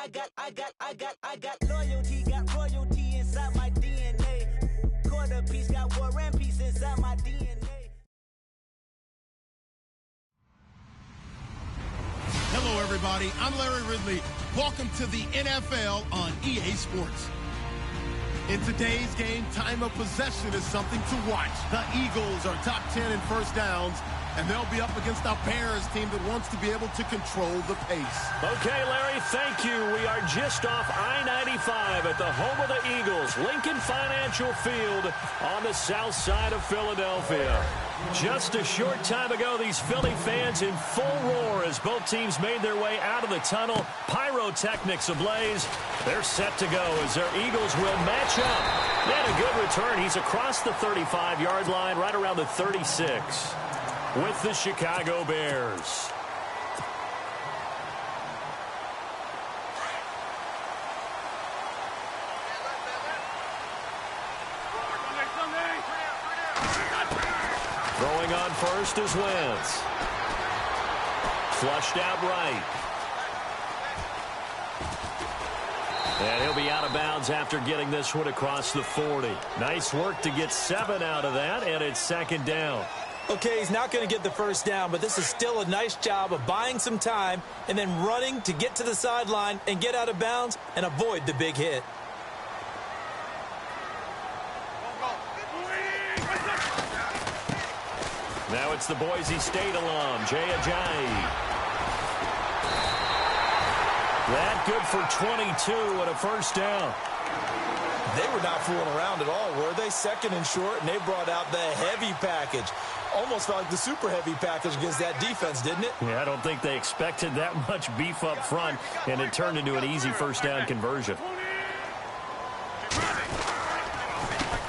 got loyalty, got royalty inside my DNA. Quarter piece, got war and peace inside my DNA. Hello, everybody. I'm Larry Ridley. Welcome to the NFL on EA Sports. In today's game, time of possession is something to watch. The Eagles are top 10 in first downs, and they'll be up against a Bears team that wants to be able to control the pace. Okay, Larry, thank you. We are just off I-95 at the home of the Eagles, Lincoln Financial Field on the south side of Philadelphia. Just a short time ago, these Philly fans in full roar as both teams made their way out of the tunnel. Pyrotechnics ablaze. They're set to go as their Eagles will match up. And a good return. He's across the 35-yard line, right around the 36, with the Chicago Bears. Throwing on first is Wentz. Flushed out right. And he'll be out of bounds after getting this one across the 40. Nice work to get 7 out of that, and it's second down. Okay, he's not going to get the first down, but this is still a nice job of buying some time and then running to get to the sideline and get out of bounds and avoid the big hit. Now it's the Boise State alum, Jay Ajayi. That good for 22 and a first down. They were not fooling around at all, were they? Second and short, and they brought out the heavy package. Almost felt like the super heavy package against that defense, didn't it? Yeah, I don't think they expected that much beef up front, and it turned into an easy first down conversion.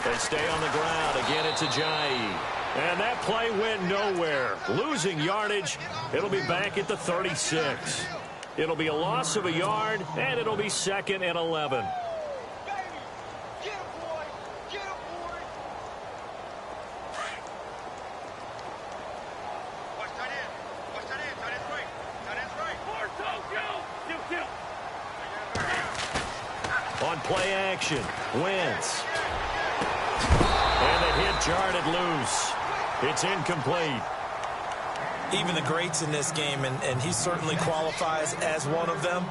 They stay on the ground. Again, it's Ajayi. And that play went nowhere. Losing yardage. It'll be back at the 36. It'll be a loss of a yard, and it'll be second and 11. On play action, Wentz. And the hit jarred it loose. It's incomplete. Even the greats in this game, and he certainly qualifies as one of them,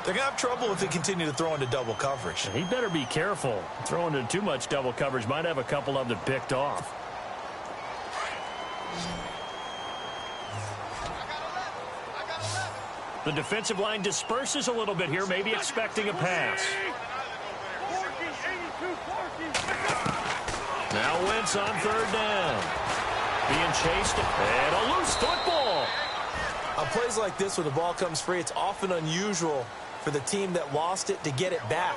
they're going to have trouble if they continue to throw into double coverage. He better be careful. Throwing into too much double coverage might have a couple of them picked off. The defensive line disperses a little bit here, maybe expecting a pass. Now Wentz on third down. Being chased, and a loose football. On plays like this, when the ball comes free, it's often unusual for the team that lost it to get it back.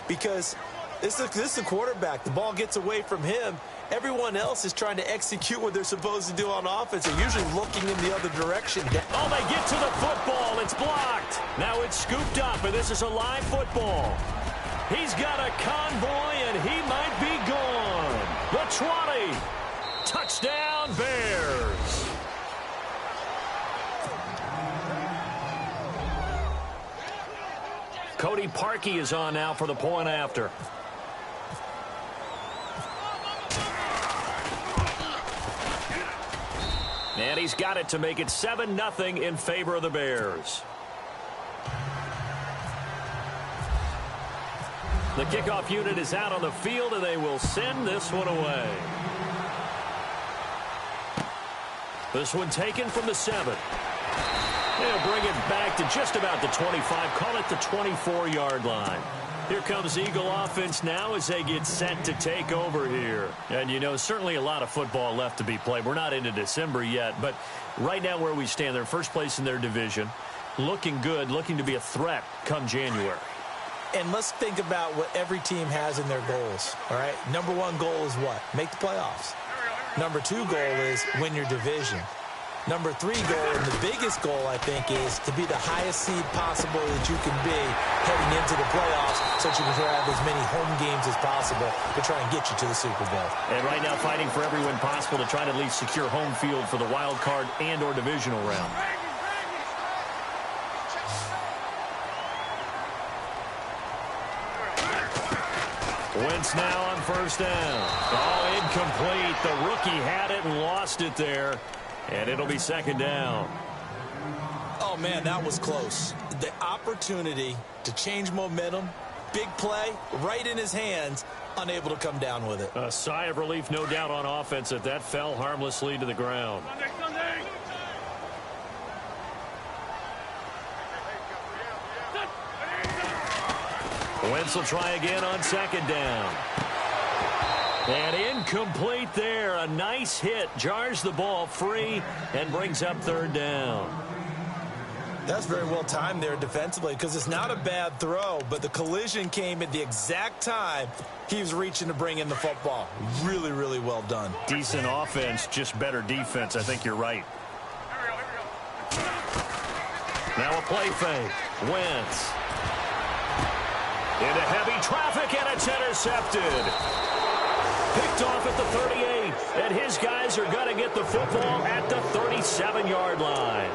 Because this is the quarterback. The ball gets away from him. Everyone else is trying to execute what they're supposed to do on offense. They're usually looking in the other direction. Oh, they get to the football. It's blocked. Now it's scooped up, and this is a live football. He's got a convoy, and he might be gone. The 20. Touchdown, Bears. Cody Parkey is on now for the point after. And he's got it to make it 7-0 in favor of the Bears. The kickoff unit is out on the field, and they will send this one away. This one taken from the 7. They'll bring it back to just about the 25. Call it the 24-yard line. Here comes Eagle offense now as they get set to take over here. And, you know, certainly a lot of football left to be played. We're not into December yet, but right now where we stand, they're first place in their division. Looking good, looking to be a threat come January. And let's think about what every team has in their goals, all right? Number one goal is what? Make the playoffs. Number two goal is win your division. Number three goal, and the biggest goal, I think, is to be the highest seed possible that you can be heading into the playoffs so that you can have as many home games as possible to try and get you to the Super Bowl. And right now fighting for every win possible to try to at least secure home field for the wild card and or divisional round. Wentz now on first down. Oh, incomplete. The rookie had it and lost it there. And it'll be second down. Oh, man, that was close. The opportunity to change momentum, big play, right in his hands, unable to come down with it. A sigh of relief, no doubt, on offense that fell harmlessly to the ground. Wentz will try again on second down. And incomplete there. A nice hit. Jars the ball free and brings up third down. That's very well timed there defensively because it's not a bad throw, but the collision came at the exact time he was reaching to bring in the football. Really, really well done. Decent offense, just better defense. I think you're right. Now a play fake. Wentz. Into heavy traffic, and it's intercepted. Picked off at the 38, and his guys are going to get the football at the 37-yard line.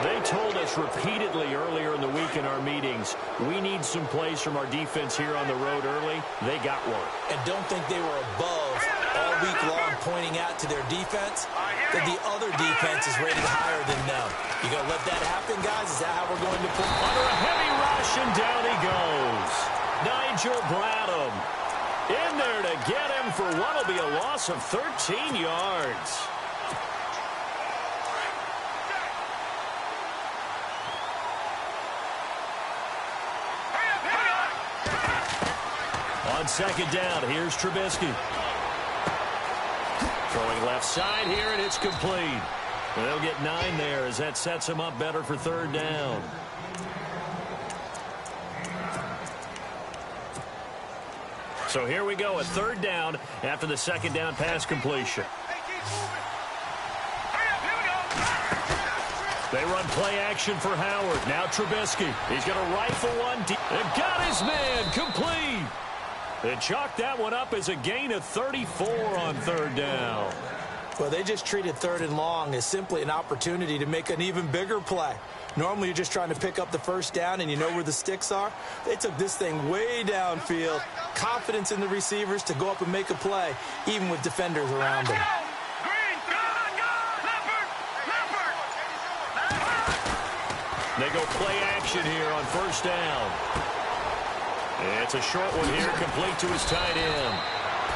They told us repeatedly earlier in the week in our meetings, we need some plays from our defense here on the road early. They got one. And don't think they were above all week long pointing out to their defense that the other defense is rated higher than them. You going to let that happen, guys? Is that how we're going to play? Under a heavy rush, and down he goes. Nigel Bradham in there to get him for what will be a loss of 13 yards. On second down, here's Trubisky. Throwing left side here, and it's complete. They'll get 9 there as that sets them up better for third down. So here we go, a third down after the second down pass completion. They run play action for Howard. Now Trubisky. He's going to rifle one deep. And got his man complete. They chalked that one up as a gain of 34 on third down. Well, they just treated third and long as simply an opportunity to make an even bigger play. Normally, you're just trying to pick up the first down and you know where the sticks are. They took this thing way downfield. Confidence in the receivers to go up and make a play, even with defenders around them. They go play action here on first down. It's a short one here, complete to his tight end.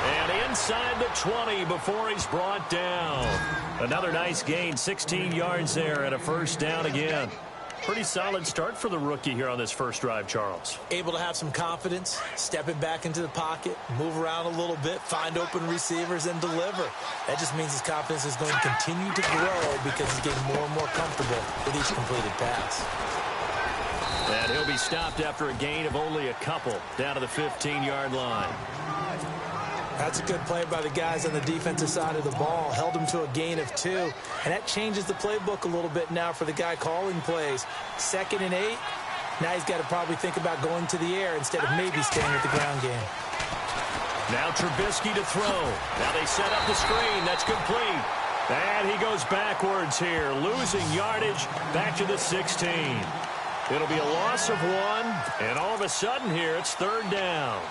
And inside the 20 before he's brought down. Another nice gain, 16 yards there and a first down again. Pretty solid start for the rookie here on this first drive, Charles. Able to have some confidence, stepping back into the pocket, move around a little bit, find open receivers, and deliver. That just means his confidence is going to continue to grow because he's getting more and more comfortable with each completed pass. And he'll be stopped after a gain of only a couple down to the 15-yard line. That's a good play by the guys on the defensive side of the ball. Held him to a gain of 2. And that changes the playbook a little bit now for the guy calling plays. 2nd and 8. Now he's got to probably think about going to the air instead of maybe staying with the ground game. Now Trubisky to throw. Now they set up the screen. That's complete. And he goes backwards here, losing yardage back to the 16. It'll be a loss of 1. And all of a sudden here, it's third down.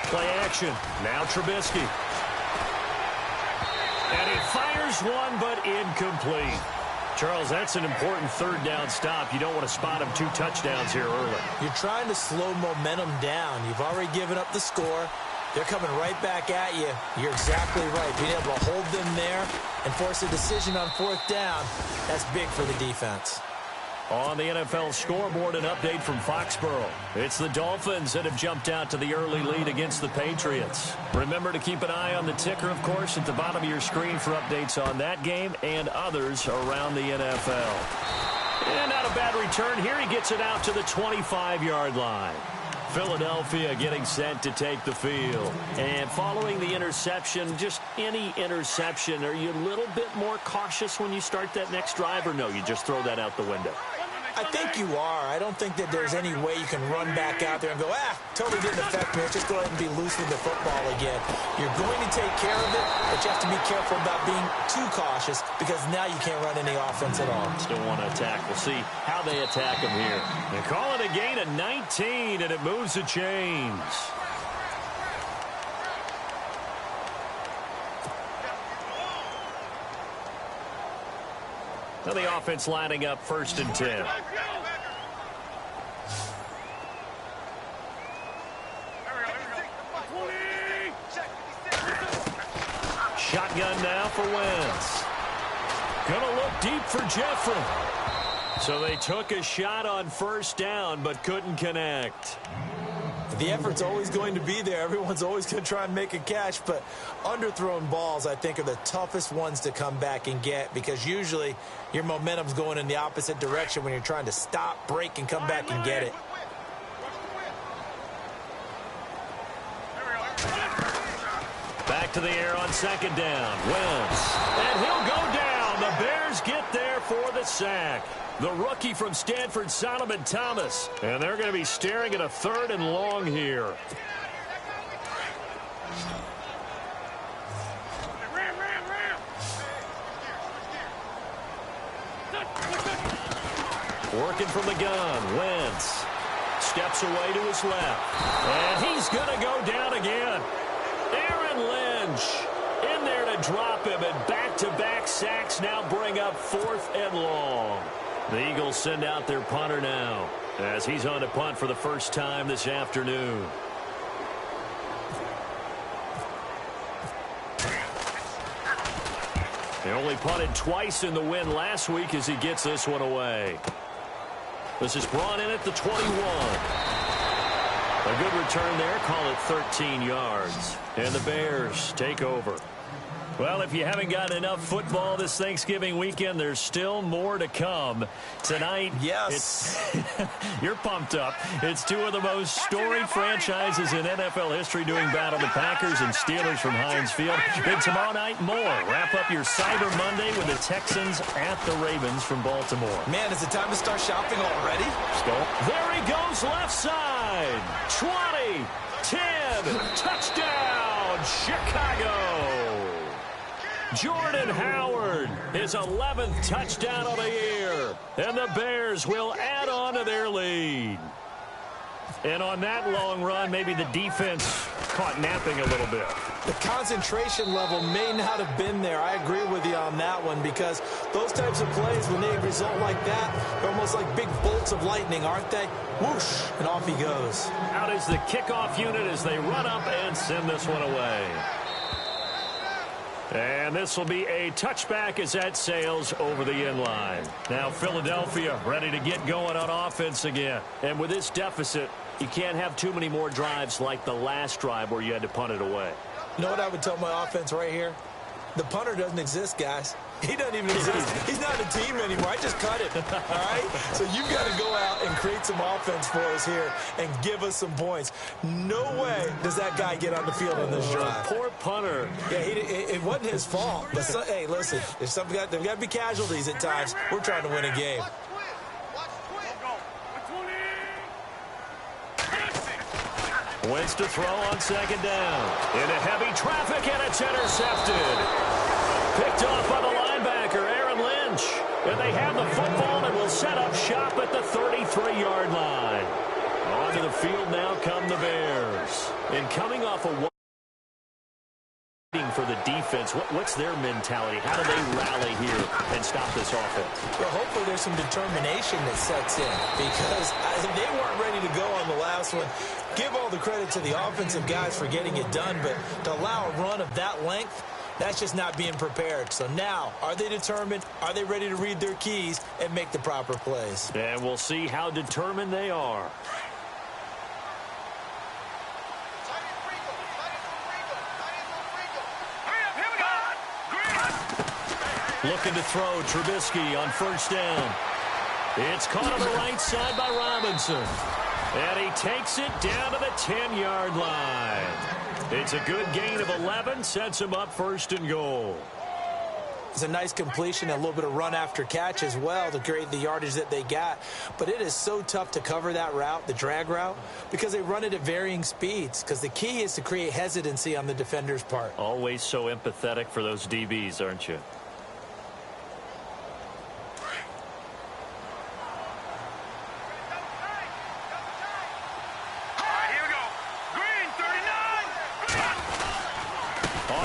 Play action. Now Trubisky. And he fires one, but incomplete. Charles, that's an important third down stop. You don't want to spot him 2 touchdowns here early. You're trying to slow momentum down. You've already given up the score. They're coming right back at you. You're exactly right. Being able to hold them there and force a decision on 4th down, that's big for the defense. On the NFL scoreboard, an update from Foxborough. It's the Dolphins that have jumped out to the early lead against the Patriots. Remember to keep an eye on the ticker, of course, at the bottom of your screen for updates on that game and others around the NFL. And not a bad return here. He gets it out to the 25-yard line. Philadelphia getting set to take the field. And following the interception, just any interception, are you a little bit more cautious when you start that next drive, or no, you just throw that out the window? I think you are. I don't think that there's any way you can run back out there and go, totally didn't affect me. Just go ahead and be loose with the football again. You're going to take care of it, but you have to be careful about being too cautious because now you can't run any offense at all. Still want to attack. We'll see how they attack him here. They call it a gain of 19, and it moves the chains. Now the offense lining up 1st and 10. Shotgun now for Wentz. Gonna look deep for Jeffrey. So they took a shot on 1st down, but couldn't connect. The effort's always going to be there. Everyone's always going to try and make a catch, but underthrown balls, I think, are the toughest ones to come back and get because usually your momentum's going in the opposite direction when you're trying to stop, break, and come back and get it. Back to the air on 2nd down. Wentz. And he'll go down. The Bears get there for the sack. The rookie from Stanford, Solomon Thomas. And they're going to be staring at a 3rd and long here. Working from the gun. Wentz steps away to his left. And he's going to go down again. Aaron Lynch in there to drop him, and back-to-back sacks now bring up 4th and long. The Eagles send out their punter now as he's on to punt for the first time this afternoon. They only punted twice in the win last week as he gets this one away. This is brought in at the 21. A good return there. Call it 13 yards. And the Bears take over. Well, if you haven't gotten enough football this Thanksgiving weekend, there's still more to come. Tonight, yes, you're pumped up. It's two of the most storied franchises in NFL history doing battle, the Packers and Steelers from Heinz Field. Then tomorrow night, more. Wrap up your Cyber Monday with the Texans at the Ravens from Baltimore. Man, is it time to start shopping already? There he goes, left side. 20, 10, touchdown, Chicago. Jordan Howard, his 11th touchdown of the year. And the Bears will add on to their lead. And on that long run, maybe the defense caught napping a little bit. The concentration level may not have been there. I agree with you on that one because those types of plays, when they result like that, they're almost like big bolts of lightning, aren't they? Whoosh, and off he goes. Out is the kickoff unit as they run up and send this one away. And this will be a touchback as that sails over the end line. Now Philadelphia ready to get going on offense again. And with this deficit, you can't have too many more drives like the last drive where you had to punt it away. You know what I would tell my offense right here? The punter doesn't exist, guys. He doesn't even exist. He's not a team anymore. I just cut it, all right? So you've got to go out and create some offense for us here and give us some points. No way does that guy get on the field on this drive. Poor punter. Yeah, it wasn't his fault. But hey, listen, there's got to be casualties at times. We're trying to win a game. Wentz to throw on 2nd down. Into heavy traffic, and it's intercepted. Picked off by the linebacker, Aaron Lynch. And they have the football and will set up shop at the 33-yard line. Onto the field now come the Bears. And coming off a for the defense, what's their mentality? How do they rally here and stop this offense? Well, hopefully there's some determination that sets in because they weren't ready to go on the last one. Give all the credit to the offensive guys for getting it done, but to allow a run of that length, that's just not being prepared. So now, are they determined? Are they ready to read their keys and make the proper plays? And we'll see how determined they are. Looking to throw, Trubisky on 1st down. It's caught on the right side by Robinson. And he takes it down to the 10-yard line. It's a good gain of 11, sets him up 1st and goal. It's a nice completion, a little bit of run after catch as well to create the yardage that they got. But it is so tough to cover that route, the drag route, because they run it at varying speeds. Because the key is to create hesitancy on the defender's part. Always so empathetic for those DBs, aren't you?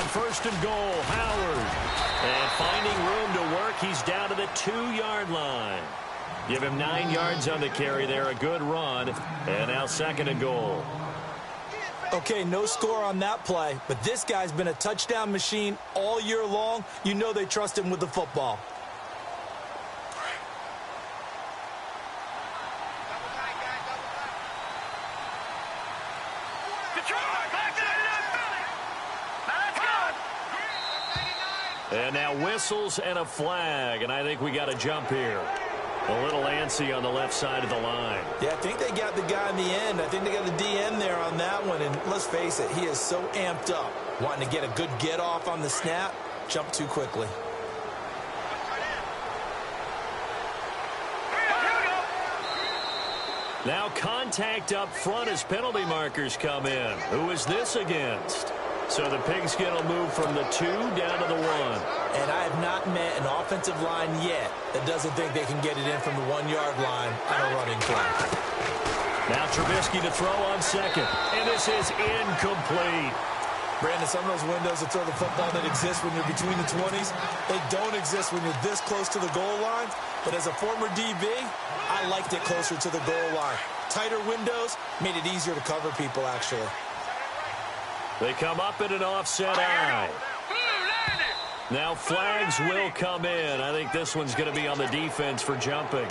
First and goal, Howard. And finding room to work, he's down to the 2-yard line. Give him 9 yards on the carry there, a good run. And now second and goal. Okay, no score on that play, but this guy's been a touchdown machine all year long. You know they trust him with the football. And now whistles and a flag, and I think we got a jump here. A little antsy on the left side of the line. Yeah, I think they got the guy in the end. I think they got the DN there on that one, and let's face it, he is so amped up. Wanting to get a good get off on the snap, jump too quickly. Now contact up front as penalty markers come in. Who is this against? So the Pigskin will move from the 2 down to the 1. And I have not met an offensive line yet that doesn't think they can get it in from the 1-yard line on a running play. Now Trubisky to throw on second. And this is incomplete. Brandon, some of those windows to throw the football that exist when you're between the 20s, they don't exist when you're this close to the goal line. But as a former DB, I liked it closer to the goal line. Tighter windows made it easier to cover people, actually. They come up in an offset eye. Now flags will come in. I think this one's going to be on the defense for jumping.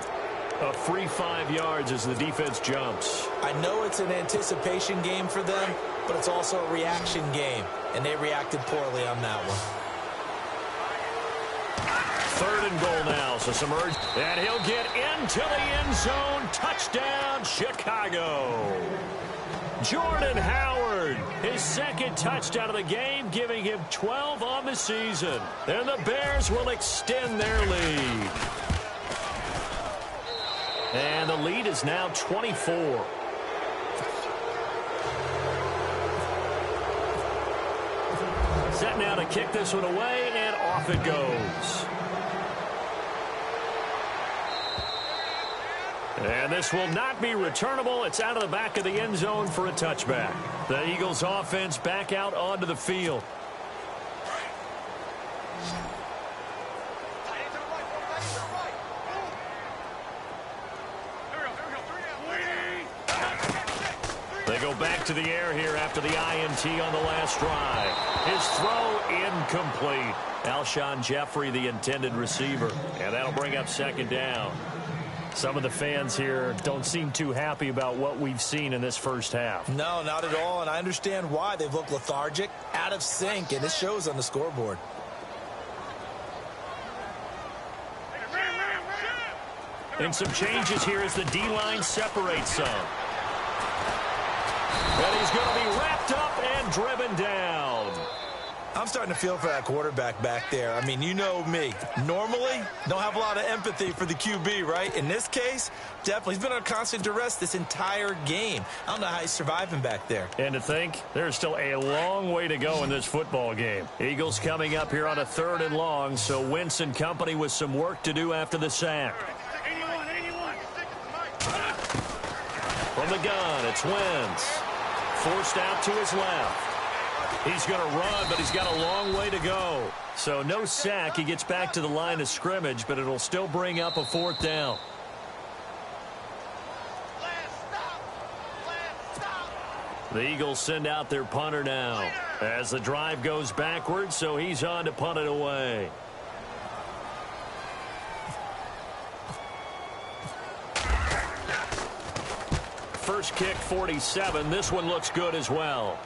A free 5 yards as the defense jumps. I know it's an anticipation game for them, but it's also a reaction game, and they reacted poorly on that one. Third and goal now, so some urge. And he'll get into the end zone. Touchdown, Chicago. Jordan Howard, his second touchdown of the game, giving him 12 on the season. And the Bears will extend their lead. And the lead is now 24. Set now to kick this one away, and off it goes. And this will not be returnable. It's out of the back of the end zone for a touchback. The Eagles offense back out onto the field. They go back to the air here after the INT on the last drive. His throw incomplete. Alshon Jeffrey, the intended receiver. And that'll bring up second down. Some of the fans here don't seem too happy about what we've seen in this first half. No, not at all, and I understand why. They've looked lethargic, out of sync, and it shows on the scoreboard. And some changes here as the D-line separates some. And he's going to be wrapped up and driven down. I'm starting to feel for that quarterback back there. I mean, you know me. Normally, don't have a lot of empathy for the QB, right? In this case, definitely. He's been under constant duress this entire game. I don't know how he's surviving back there. And to think, there's still a long way to go in this football game. Eagles coming up here on a 3rd and long, so Wentz and company with some work to do after the sack. From the gun, it's Wentz. Forced out to his left. He's going to run, but he's got a long way to go. So no sack. He gets back to the line of scrimmage, but it'll still bring up a 4th down. The Eagles send out their punter now as the drive goes backwards, so he's on to punt it away. First kick, 47. This one looks good as well.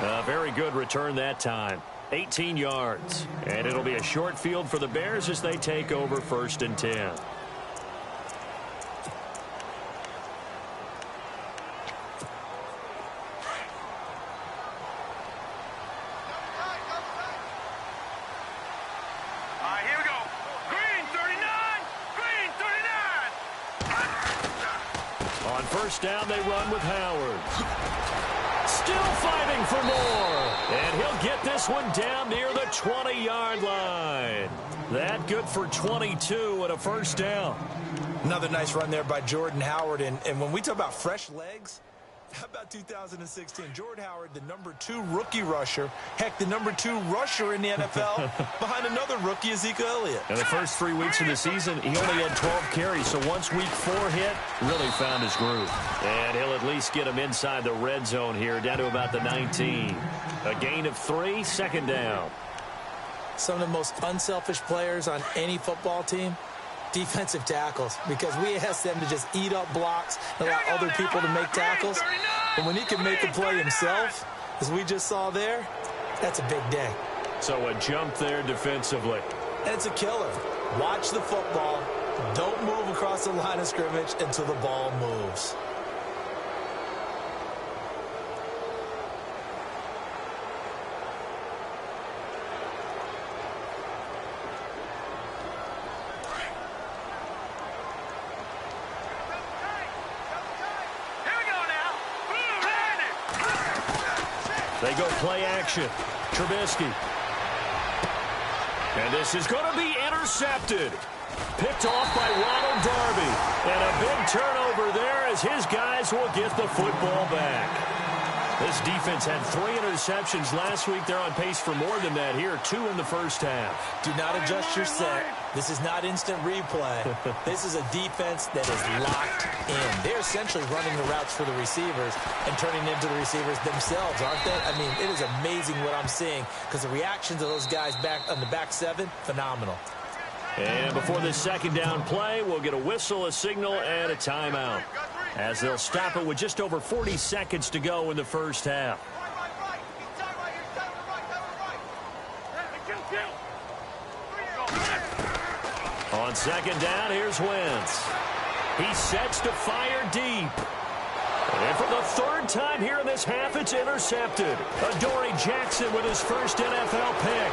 A very good return that time. 18 yards. And it'll be a short field for the Bears as they take over 1st and 10. On first down, they run with Howard. Still fighting for more. And he'll get this one down near the 20-yard line. That good for 22 and a first down. Another nice run there by Jordan Howard. And when we talk about fresh legs, how about 2016? Jordan Howard, the #2 rookie rusher. Heck, the #2 rusher in the NFL behind another rookie, Ezekiel Elliott. In the first 3 weeks of the season, he only had 12 carries. So once week 4 hit, really found his groove. And he'll at least get him inside the red zone here, down to about the 19. A gain of 3, second down. Some of the most unselfish players on any football team, defensive tackles, because we ask them to just eat up blocks and allow other people to make tackles. But when he can make a play himself, as we just saw there, that's a big day. So a jump there defensively. And it's a killer. Watch the football. Don't move across the line of scrimmage until the ball moves. They go play action. Trubisky. And this is going to be intercepted. Picked off by Ronald Darby. And a big turnover there as his guys will get the football back. This defense had 3 interceptions last week. They're on pace for more than that here. 2 in the first half. Do not adjust your set. This is not instant replay. This is a defense that is locked in. They're essentially running the routes for the receivers and turning into the receivers themselves, aren't they? I mean, it is amazing what I'm seeing because the reactions of those guys back on the back 7, phenomenal. And before this second down play, we'll get a whistle, a signal, and a timeout, as they'll stop it with just over 40 seconds to go in the first half. On second down, here's Wentz. He sets to fire deep. And for the 3rd time here in this half, it's intercepted. Adoree Jackson with his first NFL pick.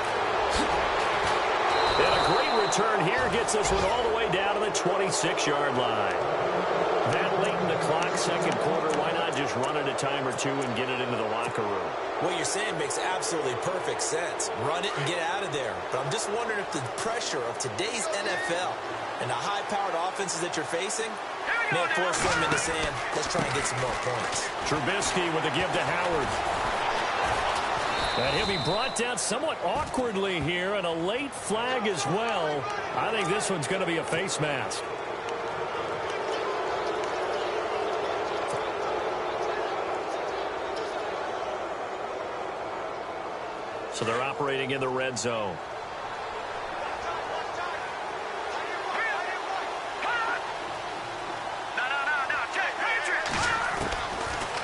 And a great return here gets this one all the way down to the 26-yard line. That late in the clock, second quarter, why not just run it a time or 2 and get it into the locker room? What you're saying makes absolutely perfect sense. Run it and get out of there. But I'm just wondering if the pressure of today's NFL and the high-powered offenses that you're facing may force them into saying, let's try and get some more points. Trubisky with a give to Howard. And he'll be brought down somewhat awkwardly here, and a late flag as well. I think this one's going to be a face mask. So they're operating in the red zone.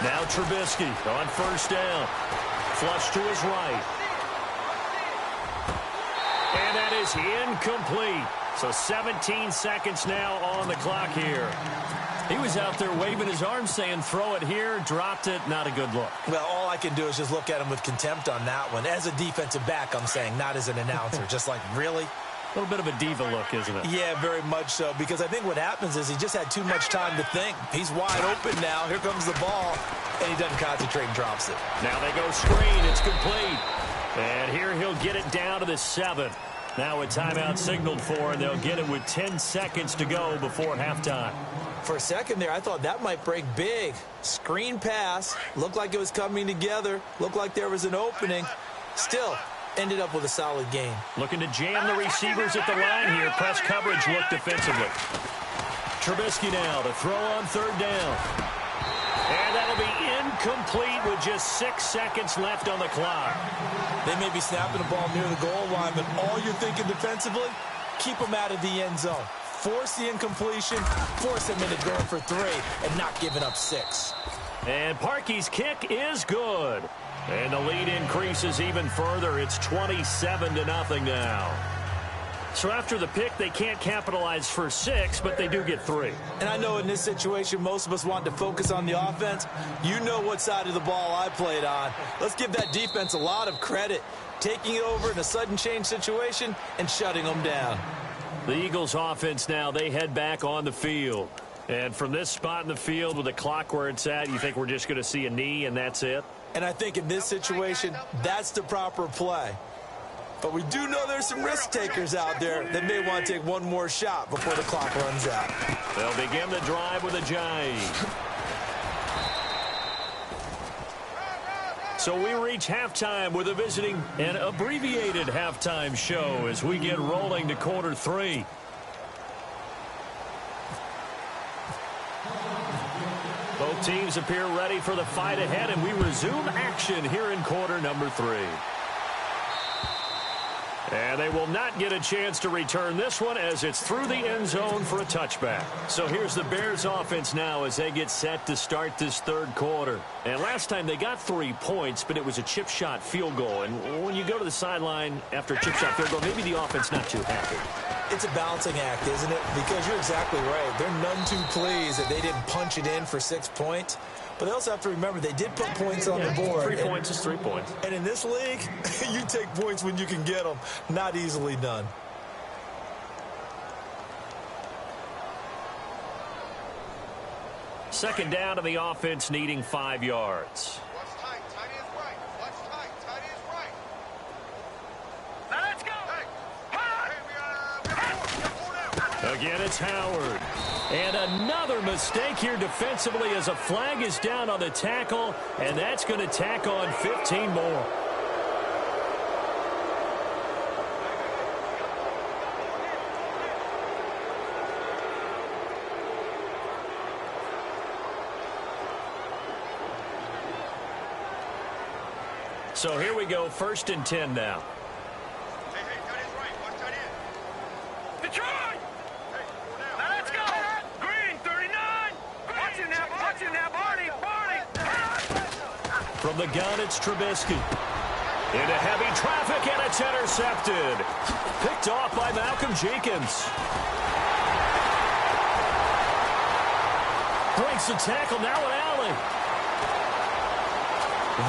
Now Trubisky on first down. Flush to his right. And that is incomplete. So 17 seconds now on the clock here. He was out there waving his arms saying, throw it here, dropped it, not a good look. Well, all I can do is just look at him with contempt on that one. As a defensive back, I'm saying, not as an announcer. Just like, really? A little bit of a diva look, isn't it? Yeah, very much so, because I think what happens is he just had too much time to think. He's wide open now. Here comes the ball, and he doesn't concentrate and drops it. Now they go screen. It's complete. And here he'll get it down to the 7. Now a timeout signaled for, and they'll get it with 10 seconds to go before halftime. For a second there, I thought that might break big. Screen pass. Looked like it was coming together. Looked like there was an opening. Still, ended up with a solid game. Looking to jam the receivers at the line here. Press coverage look defensively. Trubisky now to throw on third down. And that'll be incomplete with just 6 seconds left on the clock. They may be snapping the ball near the goal line, but all you're thinking defensively, keep them out of the end zone. Force the incompletion, force them into going for 3, and not giving up 6. And Parkey's kick is good. And the lead increases even further. It's 27-0 now. So after the pick, they can't capitalize for 6, but they do get 3. And I know in this situation, most of us want to focus on the offense. You know what side of the ball I played on. Let's give that defense a lot of credit. Taking it over in a sudden change situation and shutting them down. The Eagles offense now, they head back on the field. And from this spot in the field with the clock where it's at, you think we're just going to see a knee and that's it? And I think in this situation, that's the proper play. But we do know there's some risk takers out there that may want to take one more shot before the clock runs out. They'll begin the drive with a jive. So we reach halftime with a visiting and abbreviated halftime show as we get rolling to quarter 3. Both teams appear ready for the fight ahead, and we resume action here in quarter number 3. And they will not get a chance to return this one as it's through the end zone for a touchback. So here's the Bears offense now as they get set to start this third quarter. And last time they got 3 points, but it was a chip shot field goal. And when you go to the sideline after a chip shot field goal, maybe the offense not too happy. It's a balancing act, isn't it? Because you're exactly right. They're none too pleased that they didn't punch it in for 6 points. But they also have to remember they did put points on the board. 3 points is 3 points. And in this league, you take points when you can get them. Not easily done. Second down to the offense needing 5 yards. Watch tight. Tight is right. Watch tight. Tight is right. Now let's go. Hey, Again, it's Howard. And another mistake here defensively as a flag is down on the tackle, and that's going to tack on 15 more. So here we go, 1st and 10 now. hey, tight is right. Watch tight end. Detroit. Hey, 4 down. Now let's go. Green, 39. Watch him now, Barney. From the gun, it's Trubisky. Into heavy traffic, and it's intercepted. Picked off by Malcolm Jenkins. Breaks the tackle, now an alley.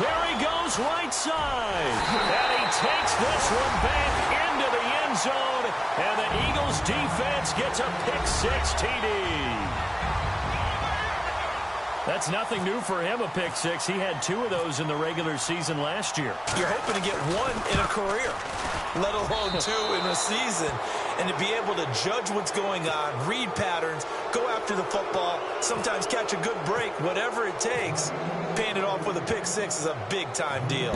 There he goes, right side. And he takes this one back into the end zone. And the Eagles defense gets a pick-6 TD. That's nothing new for him, a pick-6. He had 2 of those in the regular season last year. You're hoping to get 1 in a career, let alone 2 in a season. And to be able to judge what's going on, read patterns, go after the football, sometimes catch a good break, whatever it takes, paying it off with a pick-6 is a big-time deal.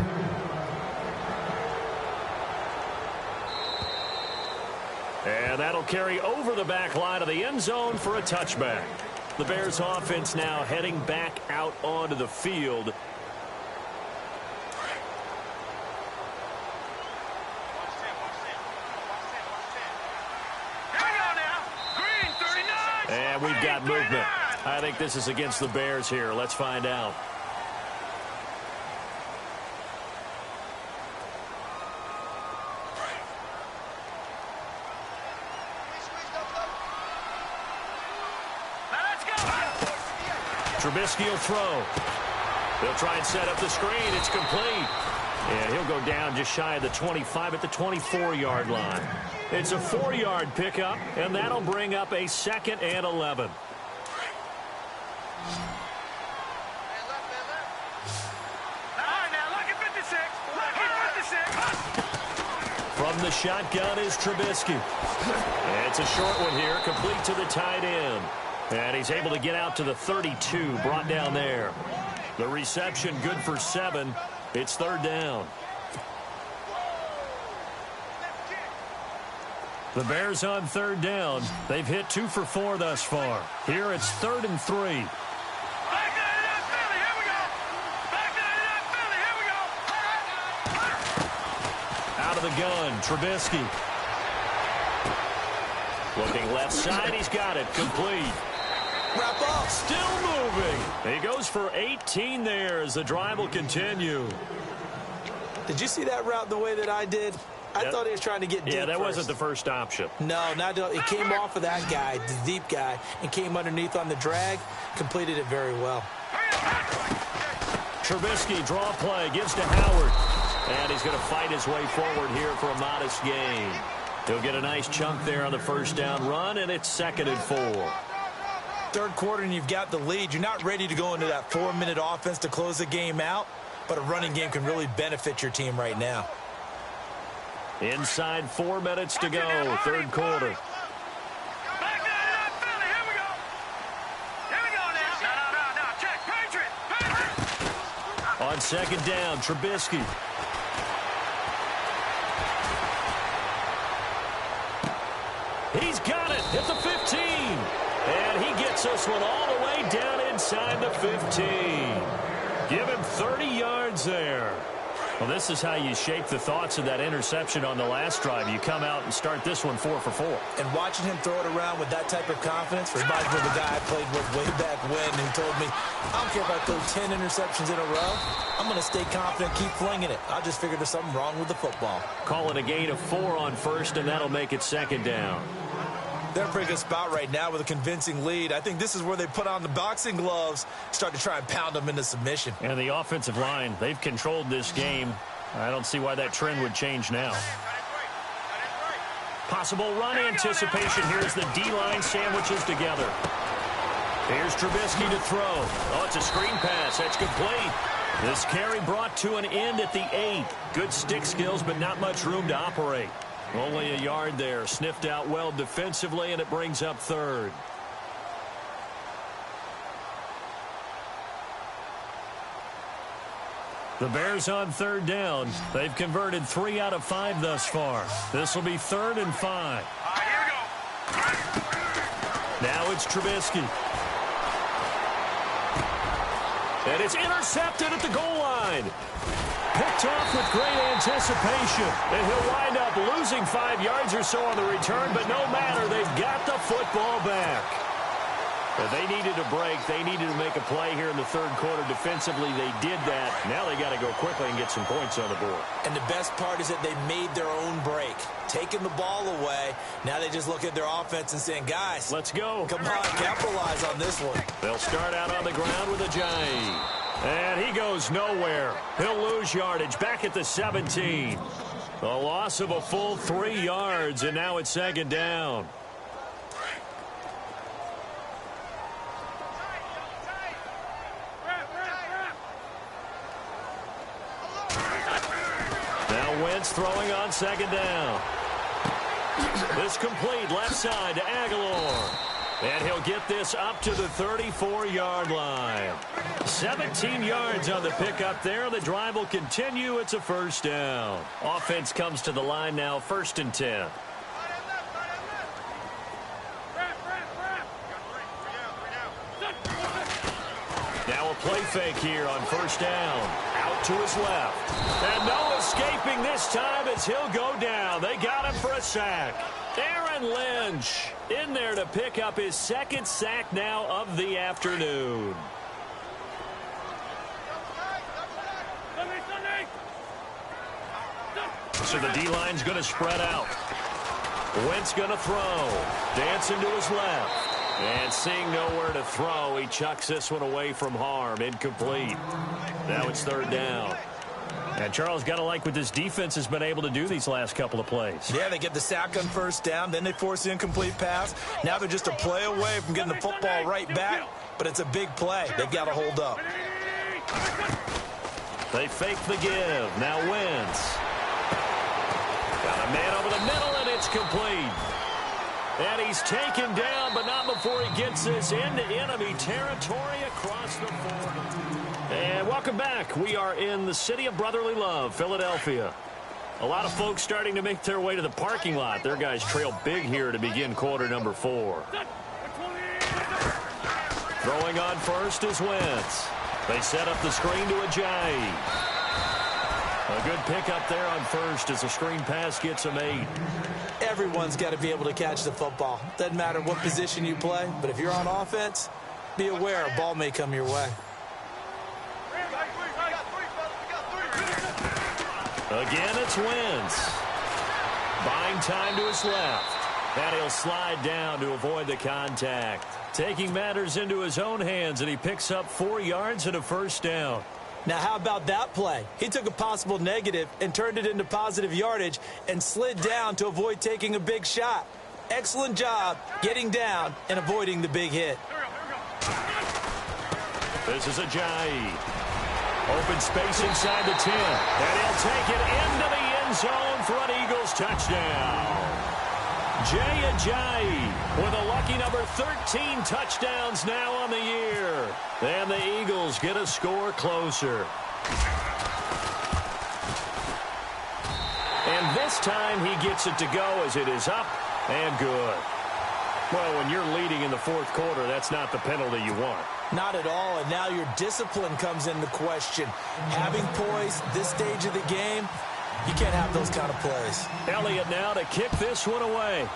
And that'll carry over the back line of the end zone for a touchback. The Bears offense now heading back out onto the field. And we've got movement. I think this is against the Bears here. Let's find out. Trubisky will throw. They'll try and set up the screen. It's complete. And he'll go down just shy of the 25 at the 24-yard line. It's a 4-yard pickup, and that'll bring up a 2nd and 11. From the shotgun is Trubisky. And it's a short one here, complete to the tight end. And he's able to get out to the 32, brought down there. The reception good for 7. It's 3rd down. The Bears on 3rd down. They've hit 2 for 4 thus far. Here it's 3rd and 3. Out of the gun, Trubisky. Looking left side, he's got it, complete. Wrap up. Still moving. He goes for 18 there as the drive will continue. Did you see that route the way that I did? I thought he was trying to get deep. Yeah, that first. wasn't the first option. No, it came off of that guy, the deep guy, and came underneath on the drag. Completed it very well. Trubisky, draw play, gives to Howard. And he's going to fight his way forward here for a modest gain. He'll get a nice chunk there on the 1st down run, and it's 2nd and 4. third quarter and you've got the lead, you're not ready to go into that 4-minute offense to close the game out, but a running game can really benefit your team right now. Inside 4 minutes to go, third quarter. On second down, Trubisky. He's got it at the 15. And he gets this one all the way down inside the 15. Give him 30 yards there. Well, this is how you shape the thoughts of that interception on the last drive. You come out and start this one 4 for 4. And watching him throw it around with that type of confidence reminds me of the guy I played with way back when who told me, I don't care if I throw 10 interceptions in a row. I'm going to stay confident, keep flinging it. I just figured there's something wrong with the football. Call it a gain of 4 on first, and that'll make it second down. They're in a pretty good spot right now with a convincing lead. I think this is where they put on the boxing gloves, start to try and pound them into submission. And the offensive line, they've controlled this game. I don't see why that trend would change now. Possible run anticipation. Here's the D-line sandwiches together. Here's Trubisky to throw. Oh, it's a screen pass. That's complete. This carry brought to an end at the 8. Good stick skills, but not much room to operate. Only a yard there. Sniffed out well defensively, and it brings up third. The Bears on third down. They've converted 3 out of 5 thus far. This will be 3rd and 5. Here we go. Now it's Trubisky. And it's intercepted at the goal line. Picked off with great anticipation. And he'll wind up losing 5 yards or so on the return, but no matter, they've got the football back. But they needed a break. They needed to make a play here in the third quarter. Defensively, they did that. Now they got to go quickly and get some points on the board. And the best part is that they made their own break. Taking the ball away. Now they just look at their offense and saying, guys, let's go. Come on, capitalize on this one. They'll start out on the ground with Ajayi. And he goes nowhere. He'll lose yardage back at the 17. A loss of a full 3 yards, and now it's second down. Now Wentz throwing on second down. This complete left side to Aguilar. And he'll get this up to the 34-yard line. 17 yards on the pickup there. The drive will continue. It's a first down. Offense comes to the line now, 1st and 10. Now a play fake here on first down. Out to his left. And no escaping this time as he'll go down. They got him for a sack. Aaron Lynch in there to pick up his 2nd sack now of the afternoon. So the D-line's going to spread out. Wentz going to throw. Dancing to his left. And seeing nowhere to throw, he chucks this one away from harm. Incomplete. Now it's 3rd down. And Charles, got to like what this defense has been able to do these last couple of plays. Yeah, they get the sack on first down, then they force the incomplete pass. Now they're just a play away from getting the football right back, but it's a big play. They've got to hold up. They fake the give. Now Wentz. Got a man over the middle, and it's complete. And he's taken down, but not before he gets this into enemy territory across the 40. And welcome back. We are in the city of brotherly love, Philadelphia. A lot of folks starting to make their way to the parking lot. Their guys trail big here to begin quarter number 4. Throwing on first is Wentz. They set up the screen to Ajayi. A good pickup there on first as the screen pass gets him 8. Everyone's got to be able to catch the football. Doesn't matter what position you play, but if you're on offense, be aware a ball may come your way. Again, it's Wentz. Buying time to his left. And he'll slide down to avoid the contact. Taking matters into his own hands, and he picks up 4 yards and a first down. Now, how about that play? He took a possible negative and turned it into positive yardage and slid down to avoid taking a big shot. Excellent job getting down and avoiding the big hit. This is Ajayi. Open space inside the 10. And he'll take it into the end zone for an Eagles touchdown. Jay Ajayi with a lucky number 13 touchdowns now on the year. And the Eagles get a score closer. And this time he gets it to go as it is up and good. Well, when you're leading in the fourth quarter, that's not the penalty you want. Not at all, and now your discipline comes into question. Having poise this stage of the game, you can't have those kind of plays. Elliott now to kick this one away.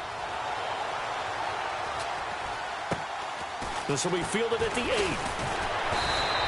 This will be fielded at the 8.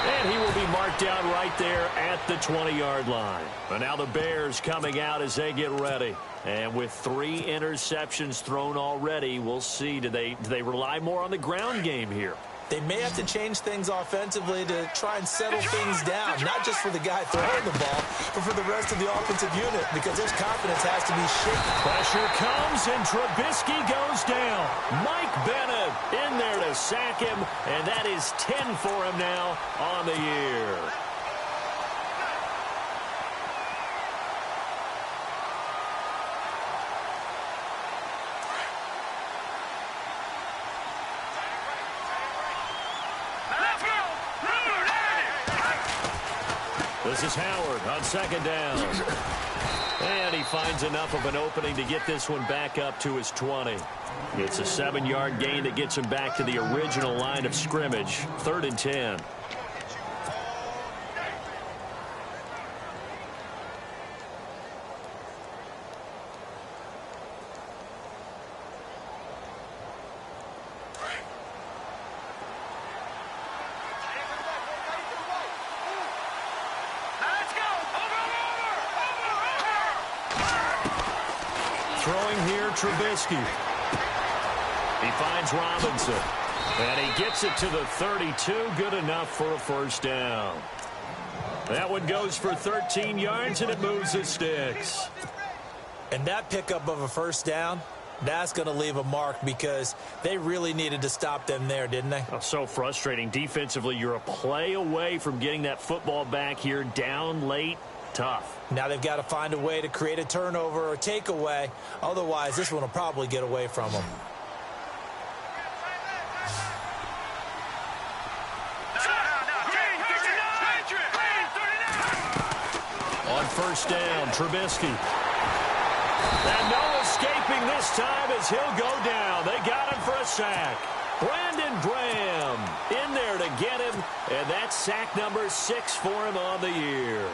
And he will be marked down right there at the 20-yard line. But now the Bears coming out as they get ready. And with 3 interceptions thrown already, we'll see. Do they rely more on the ground game here? They may have to change things offensively to try and settle things down, not just for the guy throwing the ball, but for the rest of the offensive unit, because his confidence has to be shaken. Pressure comes, and Trubisky goes down. Mike Bennett in there to sack him, and that is 10 for him now on the year. This is Howard on second down. And he finds enough of an opening to get this one back up to his 20. It's a 7-yard gain that gets him back to the original line of scrimmage. 3rd and 10. Throwing here, Trubisky. He finds Robinson. And he gets it to the 32. Good enough for a first down. That one goes for 13 yards, and it moves the sticks. And that pickup of a first down, that's going to leave a mark because they really needed to stop them there, didn't they? Oh, so frustrating. Defensively, you're a play away from getting that football back here down late. Tough. Now they've got to find a way to create a turnover or takeaway. Otherwise, this one will probably get away from them. On first down, Trubisky. And no escaping this time as he'll go down. They got him for a sack. Brandon Graham in there to get him. And that's sack number 6 for him on the year.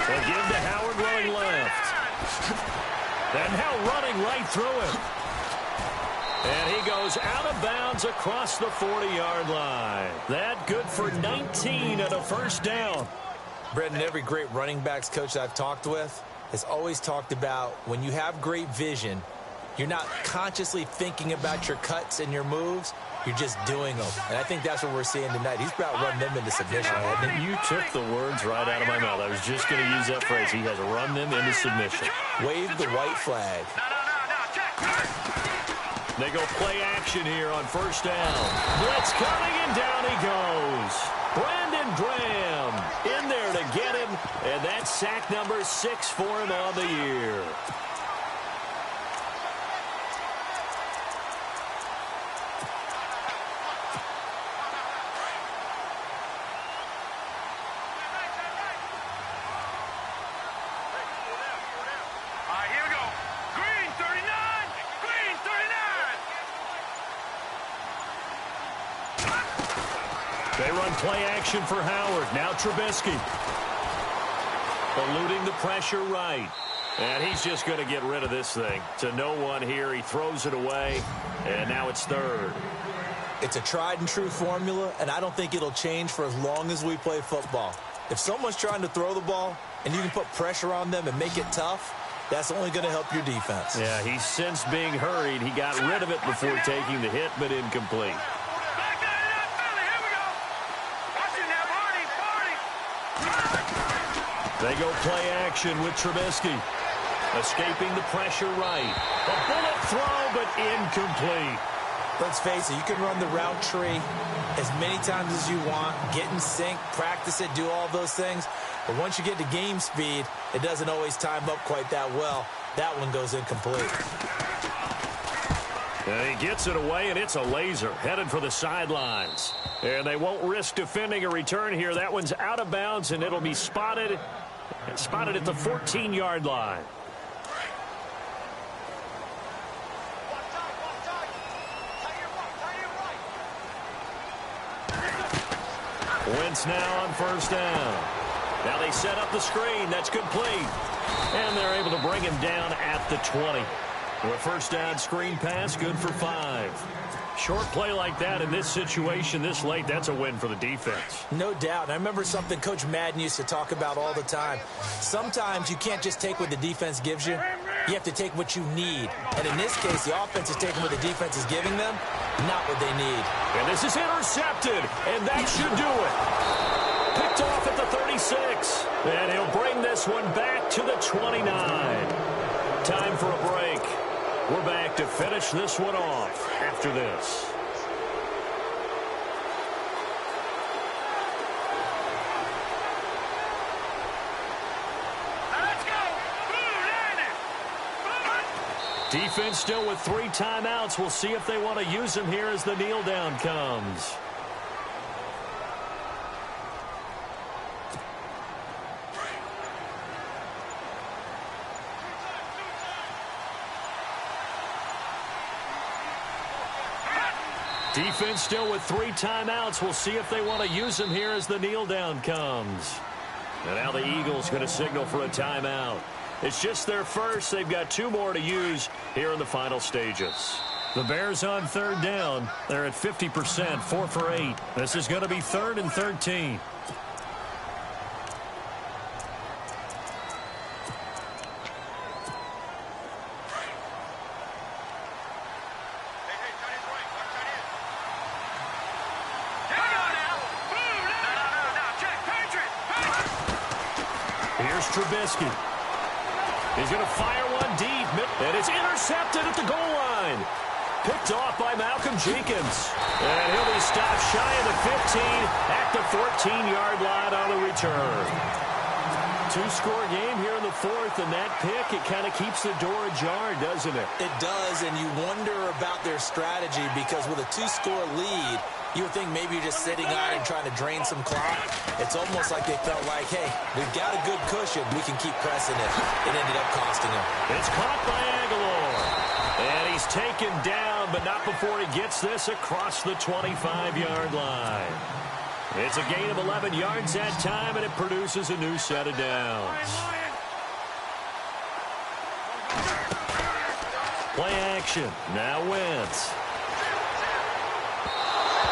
They give to Howard running left. And now running right through him. And he goes out of bounds across the 40-yard line. That good for 19 and a first down. Brendan, every great running backs coach I've talked with has always talked about when you have great vision, you're not consciously thinking about your cuts and your moves. You're just doing them. And I think that's what we're seeing tonight. He's about running them into submission. You took the words right out of my mouth. I was just going to use that phrase. He has run them into submission. Wave the white flag. They go play action here on first down. Blitz coming, and down he goes. Brandon Graham in there to get him. And that's sack number 6 for him on the year. They run play action for Howard. Now Trubisky. Eluding the pressure right. And he's just going to get rid of this thing. To no one here. He throws it away. And now it's 3rd. It's a tried and true formula, and I don't think it'll change for as long as we play football. If someone's trying to throw the ball and you can put pressure on them and make it tough, that's only going to help your defense. Yeah, he's since being hurried. He got rid of it before taking the hit, but incomplete. They go play action with Trubisky. Escaping the pressure right. A bullet throw, but incomplete. Let's face it, you can run the route tree as many times as you want, get in sync, practice it, do all those things. But once you get to game speed, it doesn't always time up quite that well. That one goes incomplete. And he gets it away, and it's a laser headed for the sidelines. And they won't risk defending a return here. That one's out of bounds, and it'll be spotted at the 14-yard line. Wentz now on first down. Now they set up the screen. That's complete. And they're able to bring him down at the 20. A first down screen pass, good for 5. Short play like that in this situation this late, that's a win for the defense. No doubt. I remember something Coach Madden used to talk about all the time. Sometimes you can't just take what the defense gives you. You have to take what you need. And in this case, the offense is taking what the defense is giving them, not what they need. And this is intercepted, and that should do it. Picked off at the 36. And he'll bring this one back to the 29. Time for a break. We're back to finish this one off after this. Defense still with 3 timeouts. We'll see if they want to use them here as the kneel down comes. Defense still with 3 timeouts. We'll see if they want to use them here as the kneel down comes. And now the Eagles going to signal for a timeout. It's just their first. They've got 2 more to use here in the final stages. The Bears on third down. They're at 50%, 4 for 8. This is going to be 3rd and 13. Here's Trubisky. He's going to fire one deep, and it's intercepted at the goal line. Picked off by Malcolm Jenkins. And he'll be stopped shy of the 15 at the 14-yard line on the return. 2-score game here in the 4th, and that pick, it kind of keeps the door ajar, doesn't it? It does, and you wonder about their strategy because with a 2-score lead, you would think maybe you're just sitting on and trying to drain some clock. It's almost like they felt like, hey, we've got a good cushion. We can keep pressing it. It ended up costing them. It's caught by Aguilar. And he's taken down, but not before he gets this across the 25-yard line. It's a gain of 11 yards that time, and it produces a new set of downs. Play action. Now Wentz.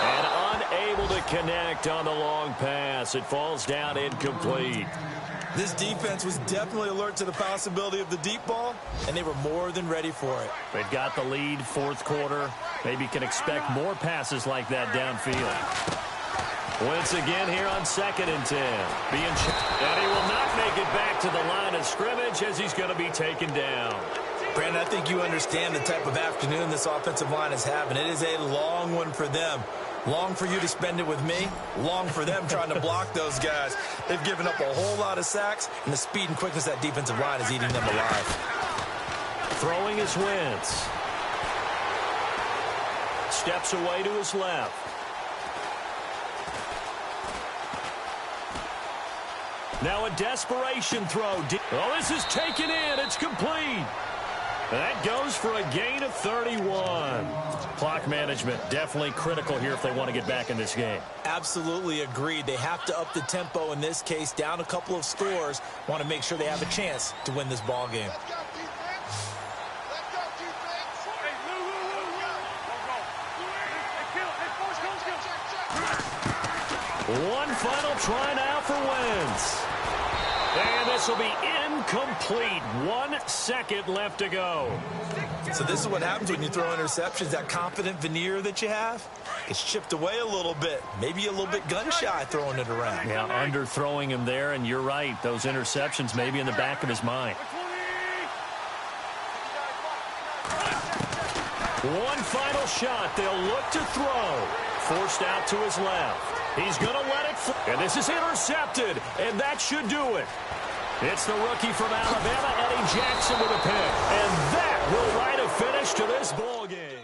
And unable to connect on the long pass. It falls down incomplete. This defense was definitely alert to the possibility of the deep ball, and they were more than ready for it. They've got the lead, 4th quarter. Maybe can expect more passes like that downfield. Once again here on 2nd and 10. And he will not make it back to the line of scrimmage as he's going to be taken down. Brandon, I think you understand the type of afternoon this offensive line is having. It is a long one for them. Long for you to spend it with me. Long for them trying to block those guys. They've given up a whole lot of sacks, and the speed and quickness of that defensive line is eating them alive. Throwing is Wentz. Steps away to his left. Now a desperation throw. Oh, this is taken in. It's complete. That goes for a gain of 31. Clock management definitely critical here if they want to get back in this game. Absolutely agreed. They have to up the tempo in this case, down a couple of scores. Want to make sure they have a chance to win this ball game. One final try now for Wentz. And this will be incomplete. 1 second left to go. So this is what happens when you throw interceptions. That confident veneer that you have, it's chipped away a little bit. Maybe a little bit gun-shy throwing it around. Yeah, underthrowing him there, and you're right. Those interceptions may be in the back of his mind. One final shot. They'll look to throw. Forced out to his left. He's going to let it fly. And this is intercepted, and that should do it. It's the rookie from Alabama, Eddie Jackson, with a pick. And that will write a finish to this ball game.